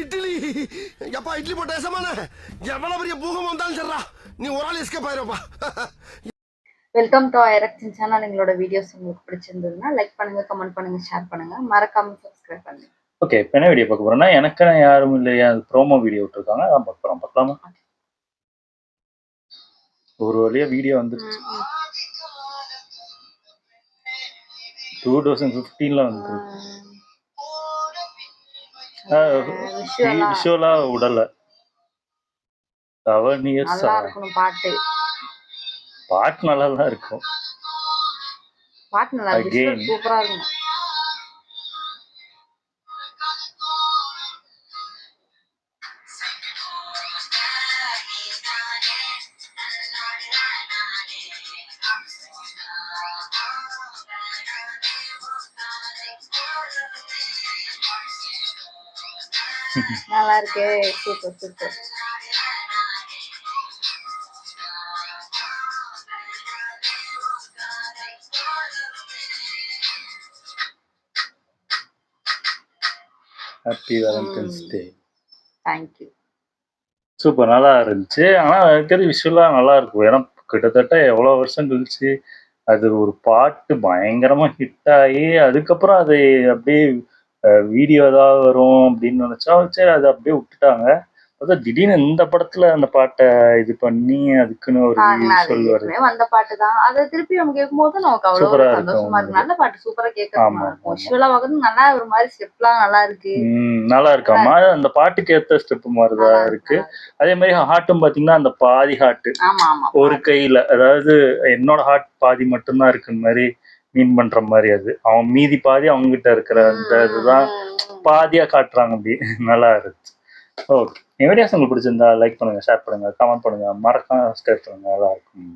இட்லி எப்பா இட்லி போட்ட ஏசமான எவ்வளவு பெரிய பூகம் வந்தாலும் சரிடா நீ ஒரு ஆள் எஸ்கேப் ஆயிருப்பா. வெல்கம் டு ஐரக்ஷன் சேனல். எங்களோட வீடியோஸ் உங்களுக்கு பிடிச்சிருந்ததுன்னா லைக் பண்ணுங்க, கமெண்ட் பண்ணுங்க, ஷேர் பண்ணுங்க, மறக்காம சப்ஸ்கிரைப் பண்ணுங்க. ஓகே, இப்போ என்ன வீடியோ பார்க்க போறோம்னா எனக்கு யாரும் இல்லையா ப்ரோமோ வீடியோ விட்டுருக்காங்க, அதான் பார்க்க போறோம். பார்க்கலாமா? ஒரு வழியா வீடியோ வந்துருச்சு. 2015 வந்து விஷுவலா உடல 7 இயர்ஸ் பாட்டு நல்லா தான் இருக்கும். பாட்டு நல்லா இருக்கு, சூப்பரா இருக்கும். நல்லா இருக்கு, super super. Happy Valentine's day. Thank you. Super, நல்லா இருந்துச்சு. ஆனால் எனக்கு தெரிஞ்ச விஷுவலாக நல்லா இருக்கும். ஏன்னா கிட்டத்தட்ட எவ்வளோ வருஷம் கழிச்சு அது ஒரு பாட்டு பயங்கரமாக ஹிட் ஆகி அதுக்கப்புறம் அது அப்படியே வீடியோ ஏதாவது வரும் அப்படின்னு நினச்சா சரி அது அப்படியே விட்டுட்டாங்க. அதான் திடீர்னு இந்த படத்துல அந்த பாட்டை இது பண்ணி அதுக்குன்னு ஒரு விஷுவல் வருது. வந்த பாட்டு தான் அதை திருப்பி நம்ம கேட்கும்போது நமக்கு அவ்வளவு சந்தோஷமா இருக்கு. நல்ல பாட்டு, சூப்பரா கேட்கறதுமா இருக்கும். விஷுவலா பார்க்கறது நல்லா ஒரு மாதிரி ஸ்டெப்லாம் நல்லா இருக்கு. நல்லா இருக்காமா, அந்த பாட்டுக்கு ஏத்த ஸ்டெப் மாதிரிதான் இருக்கு. அதே மாதிரி ஹார்ட்டும் பாத்தீங்கன்னா அந்த பாதி ஹார்ட் ஒரு கையில, அதாவது என்னோட ஹார்ட் பாதி மட்டும்தான் இருக்கு மாதிரி மீன் பண்ற மாதிரி, அது அவன் மீதி பாதி அவங்க கிட்ட இருக்கிற அந்த இதுதான் பாதியா காட்டுறாங்க. அப்படி நல்லா இருந்துச்சு. ஓகே, வீடியோஸ் உங்களுக்கு பிடிச்சிருந்தா லைக் பண்ணுங்க, ஷேர் பண்ணுங்க, கமெண்ட் பண்ணுங்க, மறக்காம சப்ஸ்கிரைப் பண்ணுங்க. நல்லா இருக்கும்.